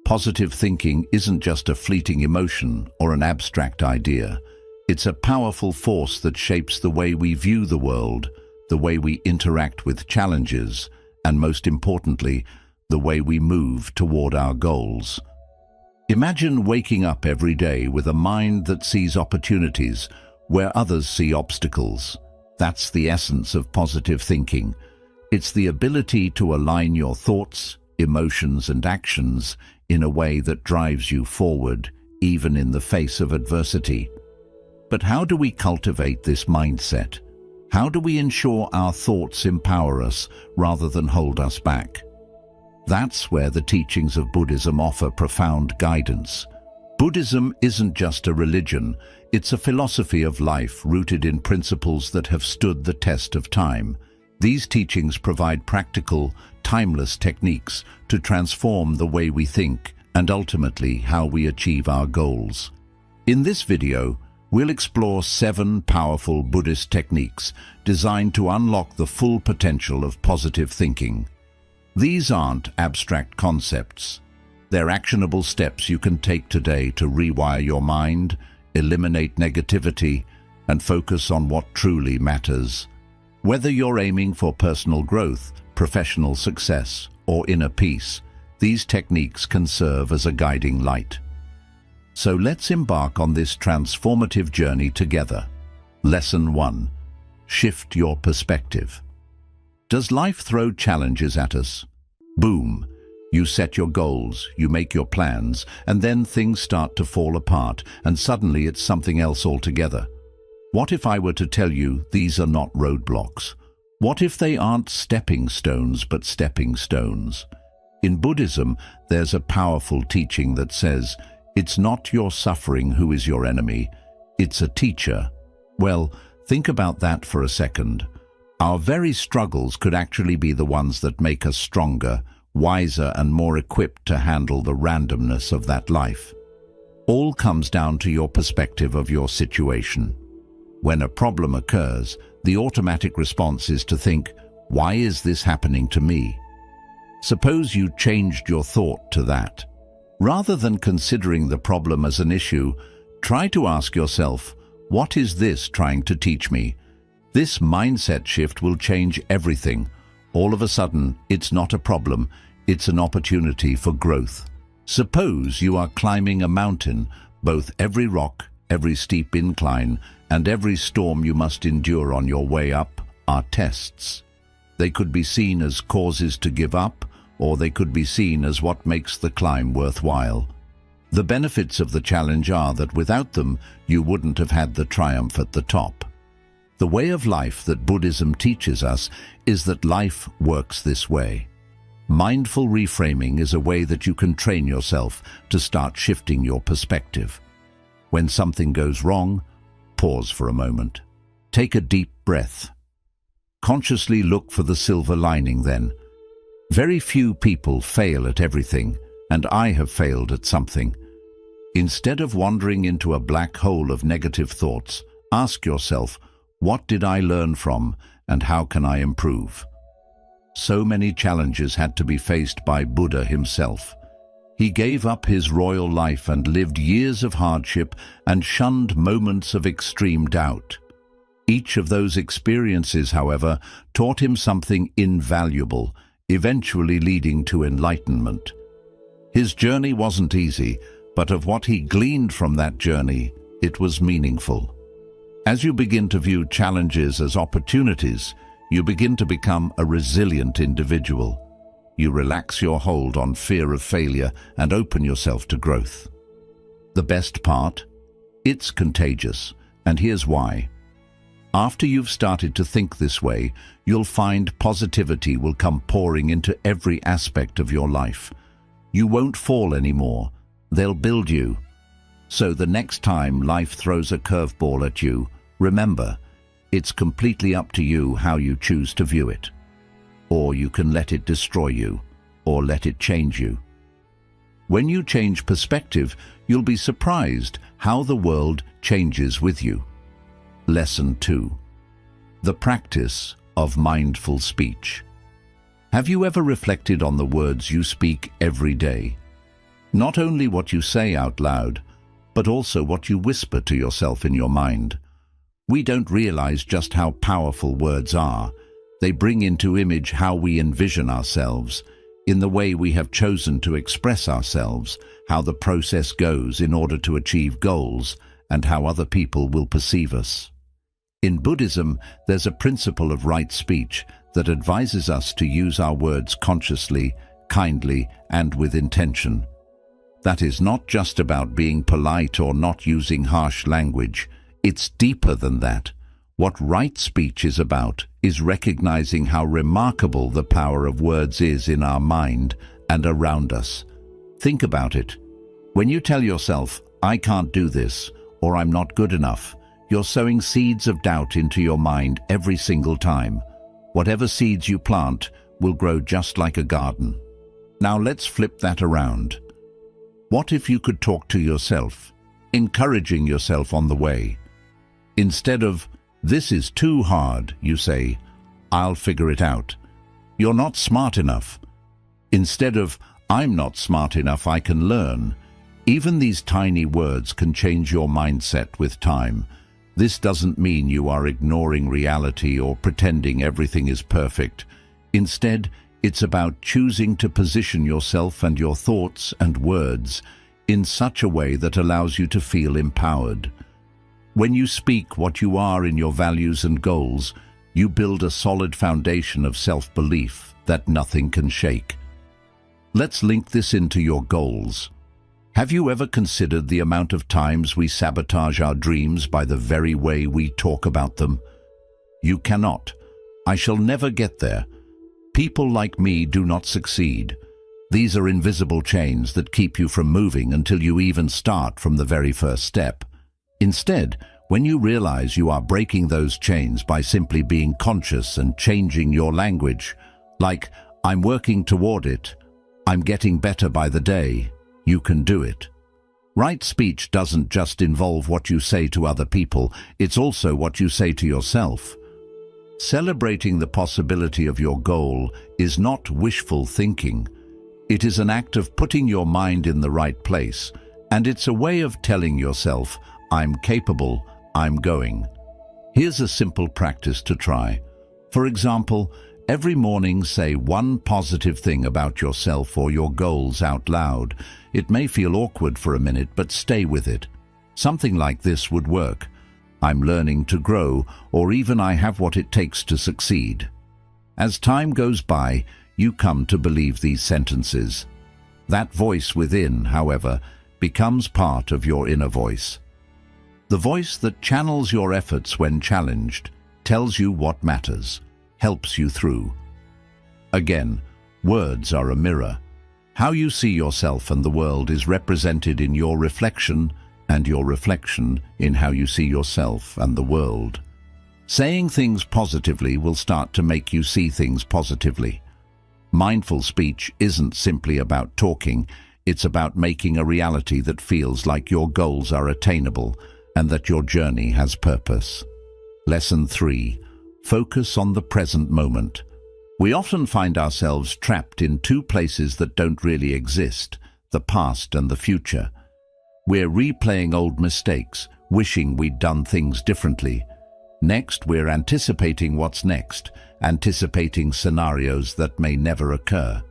Positive thinking isn't just a fleeting emotion or an abstract idea. It's a powerful force that shapes the way we view the world, the way we interact with challenges, and most importantly, the way we move toward our goals. Imagine waking up every day with a mind that sees opportunities where others see obstacles. That's the essence of positive thinking. It's the ability to align your thoughts, emotions, and actions in a way that drives you forward, even in the face of adversity. But how do we cultivate this mindset? How do we ensure our thoughts empower us rather than hold us back? That's where the teachings of Buddhism offer profound guidance. Buddhism isn't just a religion, it's a philosophy of life rooted in principles that have stood the test of time. These teachings provide practical, timeless techniques to transform the way we think and ultimately how we achieve our goals. In this video, we'll explore 7 powerful Buddhist techniques designed to unlock the full potential of positive thinking. These aren't abstract concepts. They're actionable steps you can take today to rewire your mind, eliminate negativity, and focus on what truly matters. Whether you're aiming for personal growth, professional success, or inner peace, these techniques can serve as a guiding light. So let's embark on this transformative journey together. Lesson 1. Shift your perspective. Does life throw challenges at us? Boom! You set your goals, you make your plans, and then things start to fall apart, and suddenly it's something else altogether. What if I were to tell you these are not roadblocks? What if they aren't stepping stones but stepping stones? In Buddhism, there's a powerful teaching that says, it's not your suffering who is your enemy, it's a teacher. Well, think about that for a second. Our very struggles could actually be the ones that make us stronger, wiser, and more equipped to handle the randomness of that life. All comes down to your perspective of your situation. When a problem occurs, the automatic response is to think, why is this happening to me? Suppose you changed your thought to that. Rather than considering the problem as an issue, try to ask yourself, what is this trying to teach me? This mindset shift will change everything. All of a sudden, it's not a problem, it's an opportunity for growth. Suppose you are climbing a mountain. Both every rock, every steep incline, and every storm you must endure on your way up are tests. They could be seen as causes to give up, or they could be seen as what makes the climb worthwhile. The benefits of the challenge are that without them, you wouldn't have had the triumph at the top. The way of life that Buddhism teaches us is that life works this way. Mindful reframing is a way that you can train yourself to start shifting your perspective. When something goes wrong, pause for a moment. Take a deep breath. Consciously look for the silver lining then. Very few people fail at everything, and I have failed at something. Instead of wandering into a black hole of negative thoughts, ask yourself, what did I learn from, and how can I improve? So many challenges had to be faced by Buddha himself. He gave up his royal life and lived years of hardship and shunned moments of extreme doubt. Each of those experiences, however, taught him something invaluable, eventually leading to enlightenment. His journey wasn't easy, but of what he gleaned from that journey, it was meaningful. As you begin to view challenges as opportunities, you begin to become a resilient individual. You relax your hold on fear of failure and open yourself to growth. The best part? It's contagious, and here's why. After you've started to think this way, you'll find positivity will come pouring into every aspect of your life. You won't fall anymore. They'll build you. So the next time life throws a curveball at you, remember, it's completely up to you how you choose to view it. Or you can let it destroy you, or let it change you. When you change perspective, you'll be surprised how the world changes with you. Lesson 2. The practice of mindful speech. Have you ever reflected on the words you speak every day? Not only what you say out loud, but also what you whisper to yourself in your mind. We don't realize just how powerful words are. They bring into image how we envision ourselves, in the way we have chosen to express ourselves, how the process goes in order to achieve goals, and how other people will perceive us. In Buddhism, there's a principle of right speech that advises us to use our words consciously, kindly, and with intention. That is not just about being polite or not using harsh language. It's deeper than that. What right speech is about is recognizing how remarkable the power of words is in our mind and around us. Think about it. When you tell yourself, "I can't do this," or "I'm not good enough," you're sowing seeds of doubt into your mind every single time. Whatever seeds you plant will grow just like a garden. Now let's flip that around. What if you could talk to yourself, encouraging yourself on the way? Instead of, "This is too hard," you say, "I'll figure it out." "You're not smart enough." Instead of, "I'm not smart enough, I can learn." Even these tiny words can change your mindset with time. This doesn't mean you are ignoring reality or pretending everything is perfect. Instead, it's about choosing to position yourself and your thoughts and words in such a way that allows you to feel empowered. When you speak what you are in your values and goals, you build a solid foundation of self-belief that nothing can shake. Let's link this into your goals. Have you ever considered the amount of times we sabotage our dreams by the very way we talk about them? "You cannot. I shall never get there. People like me do not succeed." These are invisible chains that keep you from moving until you even start from the very first step. Instead, when you realize you are breaking those chains by simply being conscious and changing your language, like, "I'm working toward it," "I'm getting better by the day," you can do it. Right speech doesn't just involve what you say to other people, it's also what you say to yourself. Celebrating the possibility of your goal is not wishful thinking. It is an act of putting your mind in the right place, and it's a way of telling yourself, "I'm capable, I'm going." Here's a simple practice to try. For example, every morning say one positive thing about yourself or your goals out loud. It may feel awkward for a minute, but stay with it. Something like this would work. "I'm learning to grow," or even "I have what it takes to succeed." As time goes by, you come to believe these sentences. That voice within, however, becomes part of your inner voice. The voice that channels your efforts when challenged, tells you what matters, helps you through. Again, words are a mirror. How you see yourself and the world is represented in your reflection, and your reflection in how you see yourself and the world. Saying things positively will start to make you see things positively. Mindful speech isn't simply about talking, it's about making a reality that feels like your goals are attainable and that your journey has purpose. Lesson 3. Focus on the present moment. We often find ourselves trapped in two places that don't really exist, the past and the future. We're replaying old mistakes, wishing we'd done things differently. Next, we're anticipating what's next, anticipating scenarios that may never occur.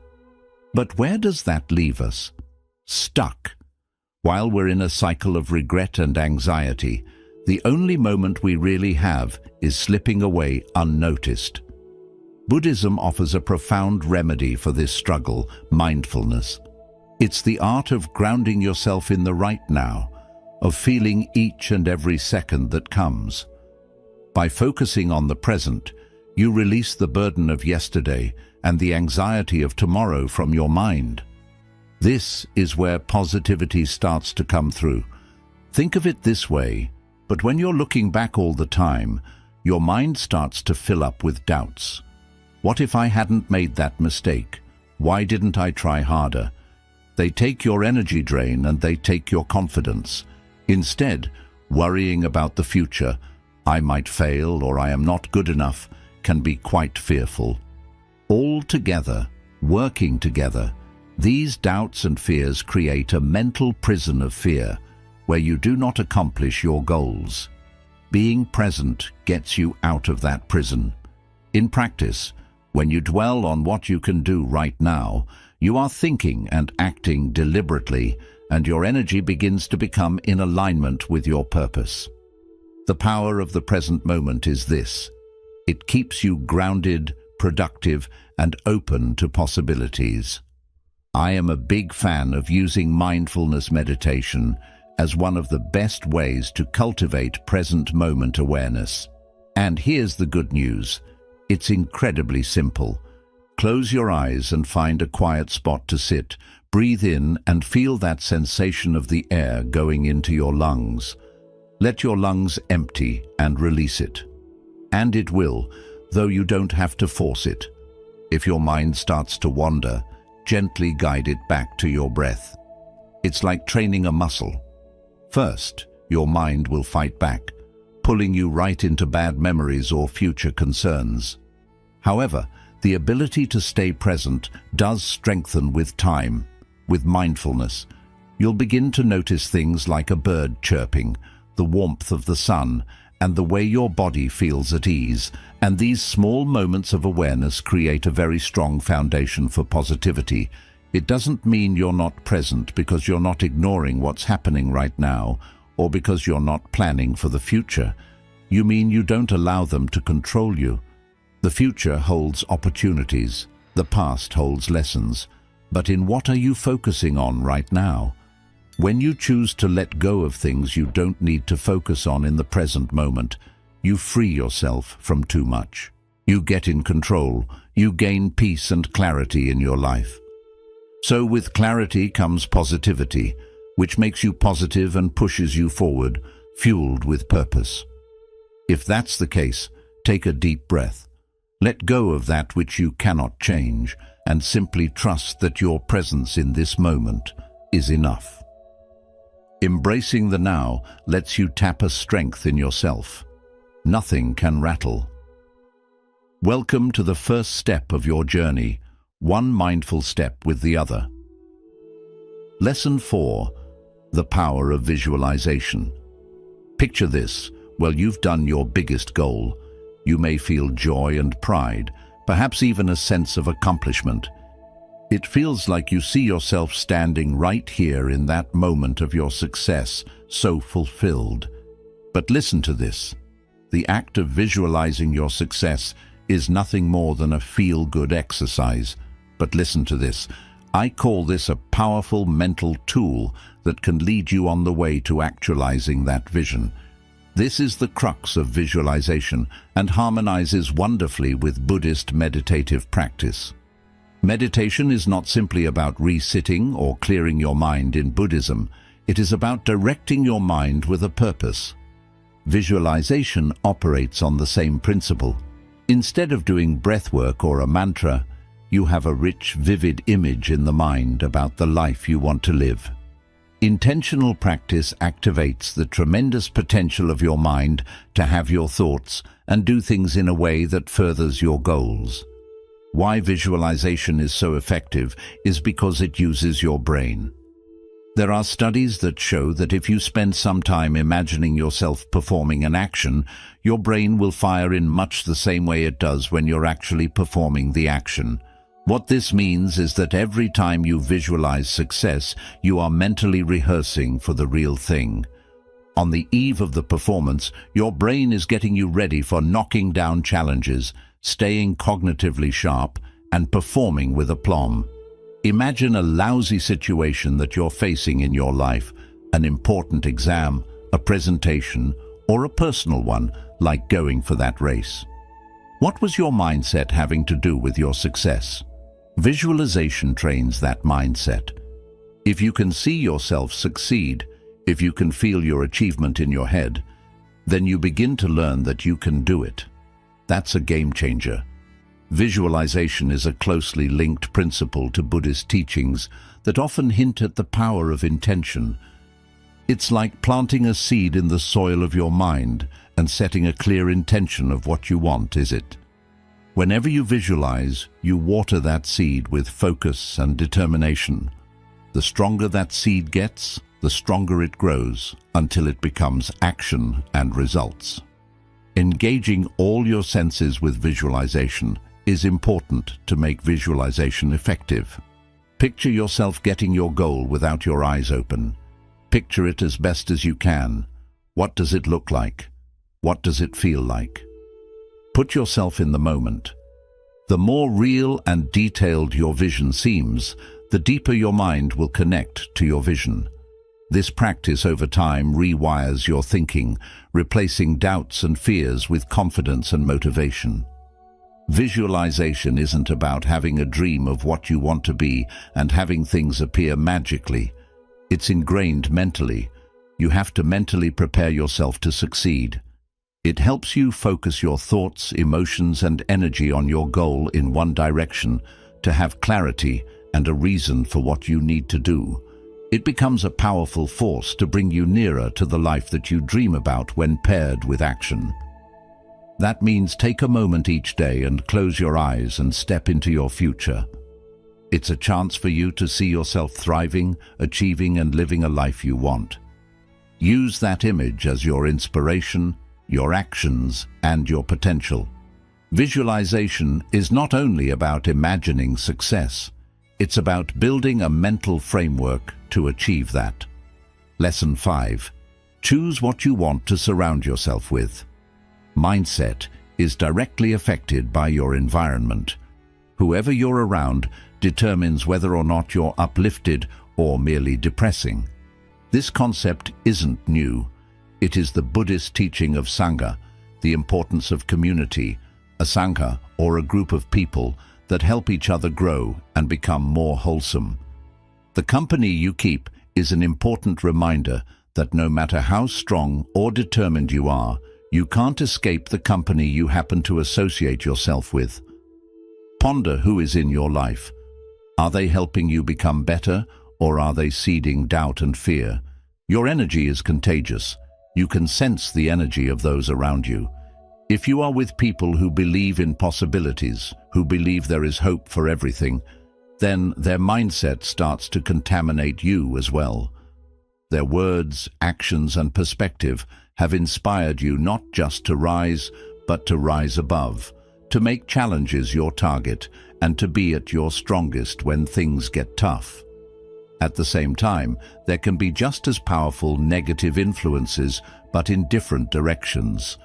But where does that leave us? Stuck. While we're in a cycle of regret and anxiety, the only moment we really have is slipping away unnoticed. Buddhism offers a profound remedy for this struggle, mindfulness. It's the art of grounding yourself in the right now, of feeling each and every second that comes. By focusing on the present, you release the burden of yesterday and the anxiety of tomorrow from your mind. This is where positivity starts to come through. Think of it this way, but when you're looking back all the time, your mind starts to fill up with doubts. What if I hadn't made that mistake? Why didn't I try harder? They take your energy drain and they take your confidence. Instead, worrying about the future, I might fail or I am not good enough, can be quite fearful. All together, working together, These doubts and fears create a mental prison of fear where you do not accomplish your goals. Being present gets you out of that prison. In practice, when you dwell on what you can do right now, you are thinking and acting deliberately, and your energy begins to become in alignment with your purpose. The power of the present moment is this: it keeps you grounded, productive, and open to possibilities. I am a big fan of using mindfulness meditation as one of the best ways to cultivate present moment awareness. And here's the good news: it's incredibly simple. Close your eyes and find a quiet spot to sit. Breathe in and feel that sensation of the air going into your lungs. Let your lungs empty and release it. And it will, though you don't have to force it. If your mind starts to wander, gently guide it back to your breath. It's like training a muscle. First, your mind will fight back, pulling you right into bad memories or future concerns. However, the ability to stay present does strengthen with time. With mindfulness, you'll begin to notice things like a bird chirping, the warmth of the sun, and the way your body feels at ease. And these small moments of awareness create a very strong foundation for positivity. It doesn't mean you're not present because you're not ignoring what's happening right now, or because you're not planning for the future. You mean you don't allow them to control you. The future holds opportunities, the past holds lessons, but in what are you focusing on right now? When you choose to let go of things you don't need to focus on in the present moment, you free yourself from too much. You get in control, you gain peace and clarity in your life. So with clarity comes positivity, which makes you positive and pushes you forward, fueled with purpose. If that's the case, take a deep breath. Let go of that which you cannot change, and simply trust that your presence in this moment is enough. Embracing the now lets you tap a strength in yourself. Nothing can rattle. Welcome to the first step of your journey, one mindful step with the other. Lesson 4. The power of visualization. Picture this: while you've done your biggest goal, you may feel joy and pride, perhaps even a sense of accomplishment. It feels like you see yourself standing right here in that moment of your success, so fulfilled. But listen to this. The act of visualizing your success is nothing more than a feel-good exercise. But listen to this. I call this a powerful mental tool that can lead you on the way to actualizing that vision. This is the crux of visualization and harmonizes wonderfully with Buddhist meditative practice. Meditation is not simply about re-sitting or clearing your mind in Buddhism. It is about directing your mind with a purpose. Visualization operates on the same principle. Instead of doing breathwork or a mantra, you have a rich, vivid image in the mind about the life you want to live. Intentional practice activates the tremendous potential of your mind to have your thoughts and do things in a way that furthers your goals. Why visualization is so effective is because it uses your brain. There are studies that show that if you spend some time imagining yourself performing an action, your brain will fire in much the same way it does when you're actually performing the action. What this means is that every time you visualize success, you are mentally rehearsing for the real thing. On the eve of the performance, your brain is getting you ready for knocking down challenges, staying cognitively sharp, and performing with aplomb. Imagine a lousy situation that you're facing in your life, an important exam, a presentation, or a personal one, like going for that race. What was your mindset having to do with your success? Visualization trains that mindset. If you can see yourself succeed, if you can feel your achievement in your head, then you begin to learn that you can do it. That's a game changer. Visualization is a closely linked principle to Buddhist teachings that often hint at the power of intention. It's like planting a seed in the soil of your mind and setting a clear intention of what you want, is it? Whenever you visualize, you water that seed with focus and determination. The stronger that seed gets, the stronger it grows until it becomes action and results. Engaging all your senses with visualization is important to make visualization effective. Picture yourself getting your goal without your eyes open. Picture it as best as you can. What does it look like? What does it feel like? Put yourself in the moment. The more real and detailed your vision seems, the deeper your mind will connect to your vision. This practice over time rewires your thinking, replacing doubts and fears with confidence and motivation. Visualization isn't about having a dream of what you want to be and having things appear magically. It's ingrained mentally. You have to mentally prepare yourself to succeed. It helps you focus your thoughts, emotions, and energy on your goal in one direction to have clarity and a reason for what you need to do. It becomes a powerful force to bring you nearer to the life that you dream about when paired with action. That means take a moment each day and close your eyes and step into your future. It's a chance for you to see yourself thriving, achieving, and living a life you want. Use that image as your inspiration, your actions, and your potential. Visualization is not only about imagining success, it's about building a mental framework to achieve that. Lesson 5. Choose what you want to surround yourself with. Mindset is directly affected by your environment. Whoever you're around determines whether or not you're uplifted or merely depressing. This concept isn't new. It is the Buddhist teaching of Sangha, the importance of community, a Sangha or a group of people that help each other grow and become more wholesome. The company you keep is an important reminder that no matter how strong or determined you are, you can't escape the company you happen to associate yourself with. Ponder who is in your life. Are they helping you become better, or are they seeding doubt and fear? Your energy is contagious. You can sense the energy of those around you. If you are with people who believe in possibilities, who believe there is hope for everything, then their mindset starts to contaminate you as well. Their words, actions, and perspective have inspired you not just to rise, but to rise above, to make challenges your target, and to be at your strongest when things get tough. At the same time, there can be just as powerful negative influences, but in different directions.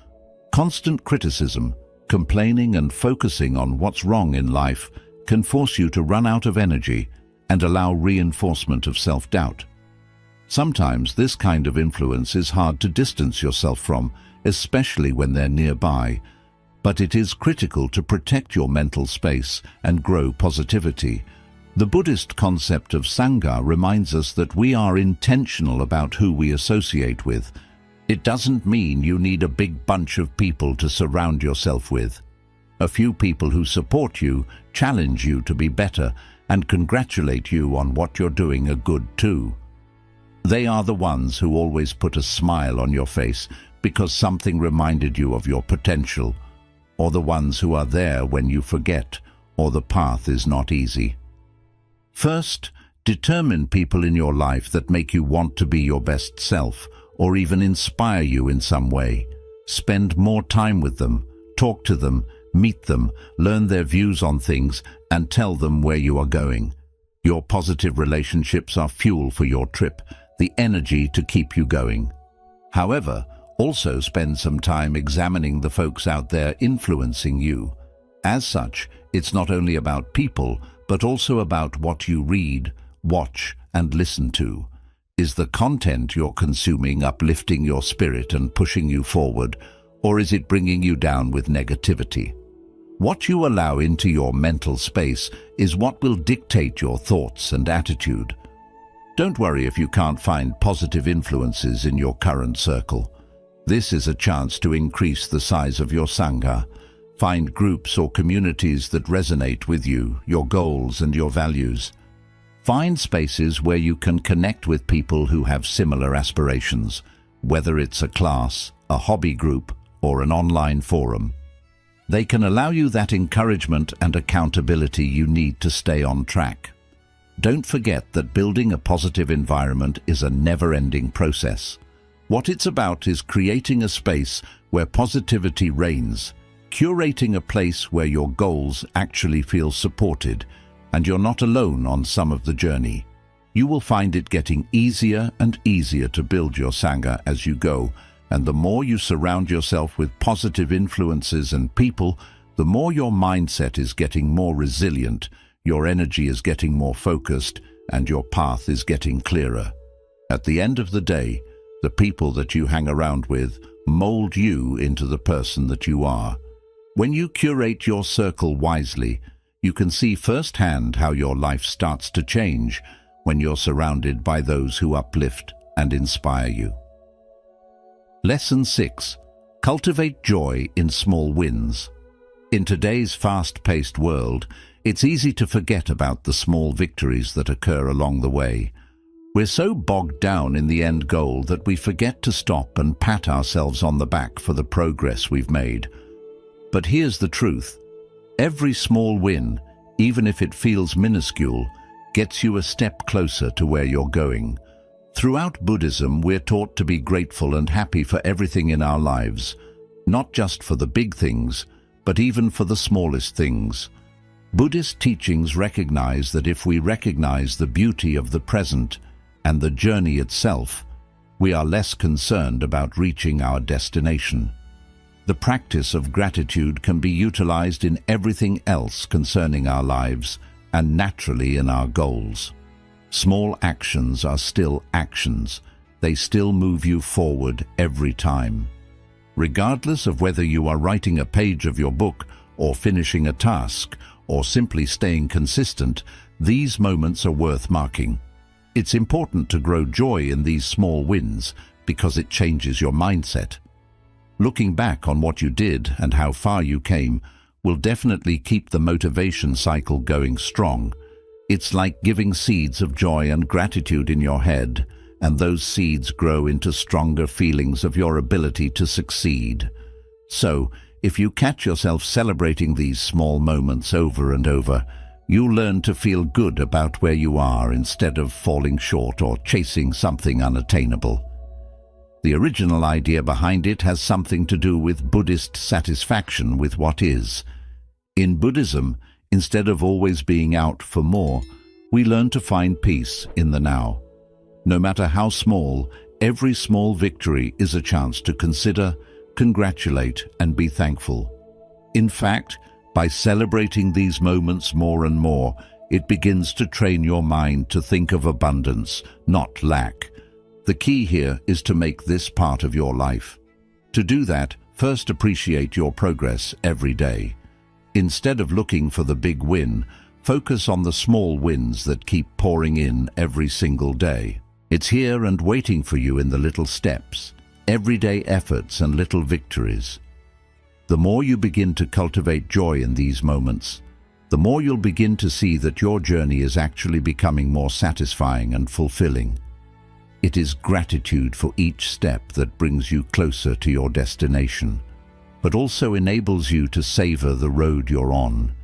Constant criticism, complaining, and focusing on what's wrong in life can force you to run out of energy and allow reinforcement of self-doubt. Sometimes this kind of influence is hard to distance yourself from, especially when they're nearby, but it is critical to protect your mental space and grow positivity. The Buddhist concept of Sangha reminds us that we are intentional about who we associate with. It doesn't mean you need a big bunch of people to surround yourself with. A few people who support you, challenge you to be better, and congratulate you on what you're doing are good too. They are the ones who always put a smile on your face because something reminded you of your potential, or the ones who are there when you forget or the path is not easy. First, determine people in your life that make you want to be your best self or even inspire you in some way. Spend more time with them, talk to them, meet them, learn their views on things, and tell them where you are going. Your positive relationships are fuel for your trip, the energy to keep you going. However, also spend some time examining the folks out there influencing you. As such, it's not only about people, but also about what you read, watch, and listen to. Is the content you're consuming uplifting your spirit and pushing you forward, or is it bringing you down with negativity? What you allow into your mental space is what will dictate your thoughts and attitude. Don't worry if you can't find positive influences in your current circle. This is a chance to increase the size of your Sangha. Find groups or communities that resonate with you, your goals, and your values. Find spaces where you can connect with people who have similar aspirations, whether it's a class, a hobby group, or an online forum. They can allow you that encouragement and accountability you need to stay on track. Don't forget that building a positive environment is a never-ending process. What it's about is creating a space where positivity reigns, curating a place where your goals actually feel supported, and you're not alone on some of the journey. You will find it getting easier and easier to build your Sangha as you go, and the more you surround yourself with positive influences and people, the more your mindset is getting more resilient, your energy is getting more focused, and your path is getting clearer. At the end of the day, the people that you hang around with mold you into the person that you are. When you curate your circle wisely, you can see firsthand how your life starts to change when you're surrounded by those who uplift and inspire you. Lesson 6. Cultivate joy in small wins. In today's fast-paced world, it's easy to forget about the small victories that occur along the way. We're so bogged down in the end goal that we forget to stop and pat ourselves on the back for the progress we've made. But here's the truth. Every small win, even if it feels minuscule, gets you a step closer to where you're going. Throughout Buddhism, we're taught to be grateful and happy for everything in our lives, not just for the big things, but even for the smallest things. Buddhist teachings recognize that if we recognize the beauty of the present and the journey itself, we are less concerned about reaching our destination. The practice of gratitude can be utilized in everything else concerning our lives and naturally in our goals. Small actions are still actions. They still move you forward every time. Regardless of whether you are writing a page of your book or finishing a task or simply staying consistent, these moments are worth marking. It's important to grow joy in these small wins because it changes your mindset. Looking back on what you did and how far you came will definitely keep the motivation cycle going strong. It's like giving seeds of joy and gratitude in your head, and those seeds grow into stronger feelings of your ability to succeed. So, if you catch yourself celebrating these small moments over and over, you'll learn to feel good about where you are instead of falling short or chasing something unattainable. The original idea behind it has something to do with Buddhist satisfaction with what is. In Buddhism, instead of always being out for more, we learn to find peace in the now. No matter how small, every small victory is a chance to consider, congratulate, and be thankful. In fact, by celebrating these moments more and more, it begins to train your mind to think of abundance, not lack. The key here is to make this part of your life. To do that, first appreciate your progress every day. Instead of looking for the big win, focus on the small wins that keep pouring in every single day. It's here and waiting for you in the little steps, everyday efforts and little victories. The more you begin to cultivate joy in these moments, the more you'll begin to see that your journey is actually becoming more satisfying and fulfilling. It is gratitude for each step that brings you closer to your destination, but also enables you to savor the road you're on.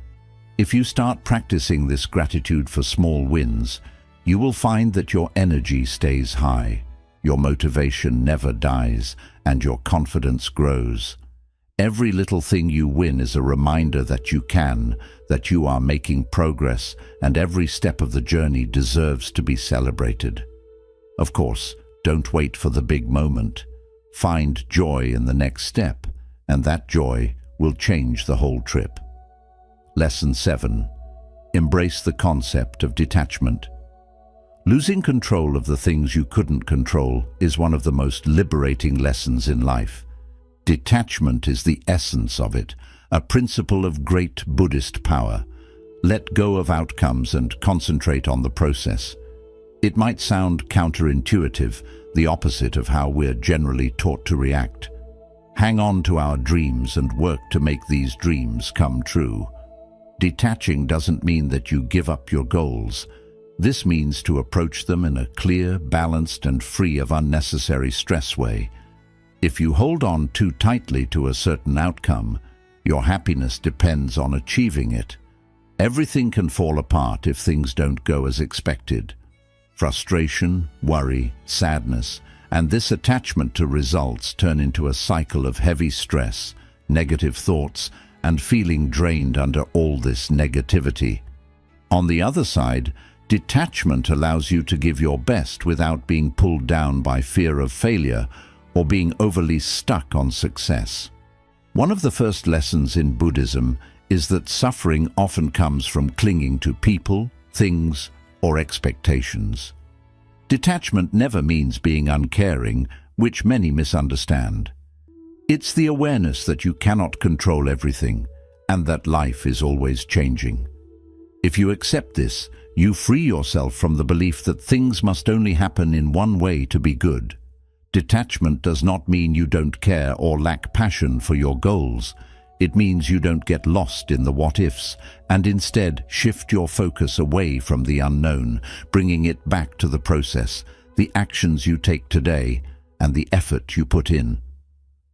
If you start practicing this gratitude for small wins, you will find that your energy stays high, your motivation never dies, and your confidence grows. Every little thing you win is a reminder that you can, that you are making progress, and every step of the journey deserves to be celebrated. Of course, don't wait for the big moment. Find joy in the next step, and that joy will change the whole trip. Lesson 7. Embrace the concept of detachment. Losing control of the things you couldn't control is one of the most liberating lessons in life. Detachment is the essence of it, a principle of great Buddhist power. Let go of outcomes and concentrate on the process. It might sound counterintuitive, the opposite of how we're generally taught to react. Hang on to our dreams and work to make these dreams come true. Detaching doesn't mean that you give up your goals. This means to approach them in a clear, balanced, and free of unnecessary stress way. If you hold on too tightly to a certain outcome, Your happiness depends on achieving it. Everything can fall apart if things don't go as expected. Frustration, worry, sadness, and this attachment to results turn into a cycle of heavy stress, negative thoughts, and feeling drained under all this negativity. On the other side, detachment allows you to give your best without being pulled down by fear of failure or being overly stuck on success. One of the first lessons in Buddhism is that suffering often comes from clinging to people, things, or expectations. Detachment never means being uncaring, which many misunderstand. It's the awareness that you cannot control everything and that life is always changing. If you accept this, you free yourself from the belief that things must only happen in one way to be good. Detachment does not mean you don't care or lack passion for your goals. It means you don't get lost in the what-ifs and instead shift your focus away from the unknown, bringing it back to the process, the actions you take today, and the effort you put in.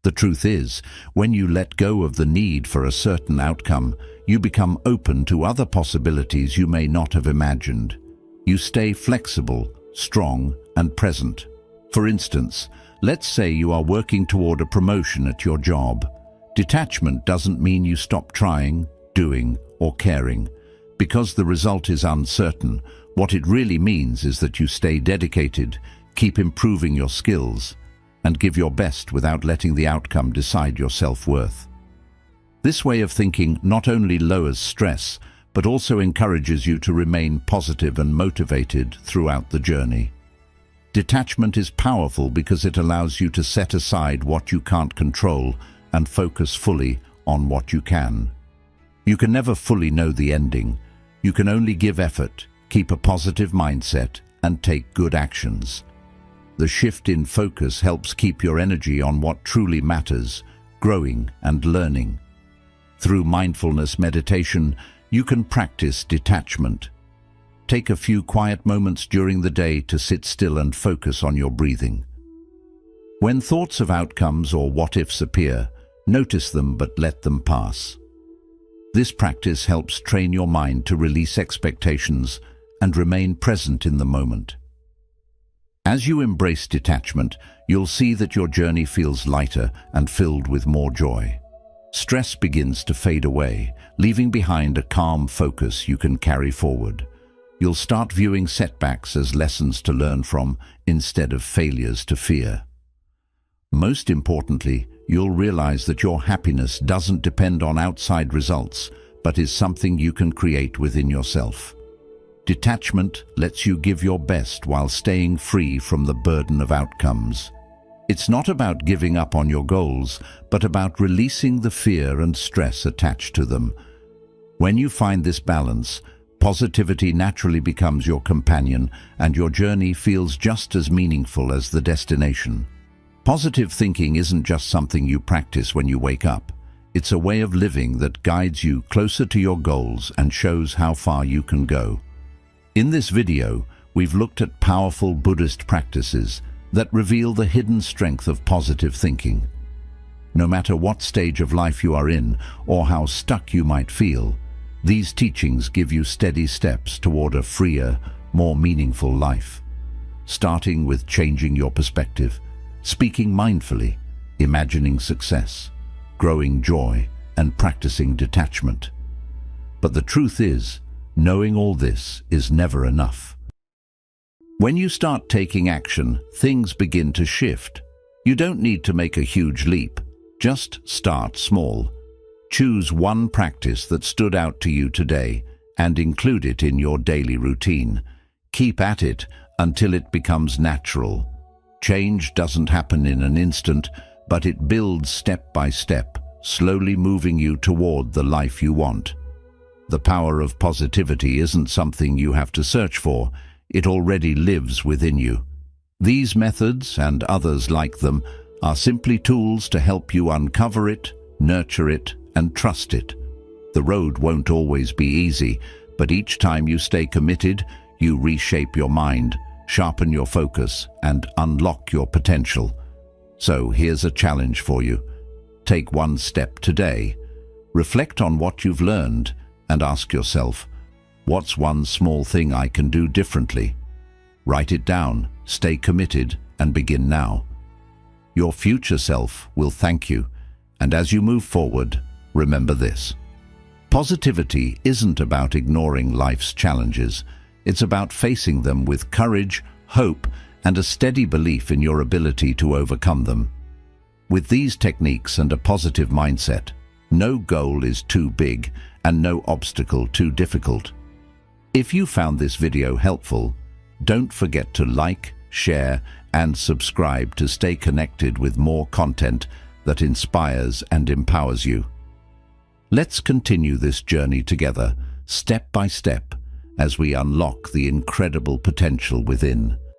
The truth is, when you let go of the need for a certain outcome, you become open to other possibilities you may not have imagined. You stay flexible, strong, and present. For instance, let's say you are working toward a promotion at your job. Detachment doesn't mean you stop trying, doing, or caring. Because the result is uncertain, what it really means is that you stay dedicated, keep improving your skills, and give your best without letting the outcome decide your self-worth. This way of thinking not only lowers stress, but also encourages you to remain positive and motivated throughout the journey. Detachment is powerful because it allows you to set aside what you can't control and focus fully on what you can. You can never fully know the ending. You can only give effort, keep a positive mindset, and take good actions. The shift in focus helps keep your energy on what truly matters, growing and learning. Through mindfulness meditation, you can practice detachment. Take a few quiet moments during the day to sit still and focus on your breathing. When thoughts of outcomes or what-ifs appear, notice them but let them pass. This practice helps train your mind to release expectations and remain present in the moment. As you embrace detachment, you'll see that your journey feels lighter and filled with more joy. Stress begins to fade away, leaving behind a calm focus you can carry forward. You'll start viewing setbacks as lessons to learn from instead of failures to fear. Most importantly, you'll realize that your happiness doesn't depend on outside results, but is something you can create within yourself. Detachment lets you give your best while staying free from the burden of outcomes. It's not about giving up on your goals, but about releasing the fear and stress attached to them. When you find this balance, positivity naturally becomes your companion, and your journey feels just as meaningful as the destination. Positive thinking isn't just something you practice when you wake up. It's a way of living that guides you closer to your goals and shows how far you can go. In this video, we've looked at powerful Buddhist practices that reveal the hidden strength of positive thinking. No matter what stage of life you are in or how stuck you might feel, these teachings give you steady steps toward a freer, more meaningful life. Starting with changing your perspective, speaking mindfully, imagining success, growing joy, and practicing detachment. But the truth is, knowing all this is never enough. When you start taking action, things begin to shift. You don't need to make a huge leap. Just start small. Choose one practice that stood out to you today and include it in your daily routine. Keep at it until it becomes natural. Change doesn't happen in an instant, but it builds step by step, slowly moving you toward the life you want. The power of positivity isn't something you have to search for. It already lives within you. These methods, and others like them, are simply tools to help you uncover it, nurture it, and trust it. The road won't always be easy, but each time you stay committed, you reshape your mind, sharpen your focus, and unlock your potential. So here's a challenge for you. Take one step today. Reflect on what you've learned and ask yourself, what's one small thing I can do differently? Write it down, stay committed, and begin now. Your future self will thank you, and as you move forward, remember this. Positivity isn't about ignoring life's challenges. It's about facing them with courage, hope, and a steady belief in your ability to overcome them. With these techniques and a positive mindset, no goal is too big and no obstacle too difficult. If you found this video helpful, don't forget to like, share, and subscribe to stay connected with more content that inspires and empowers you. Let's continue this journey together, step by step, as we unlock the incredible potential within.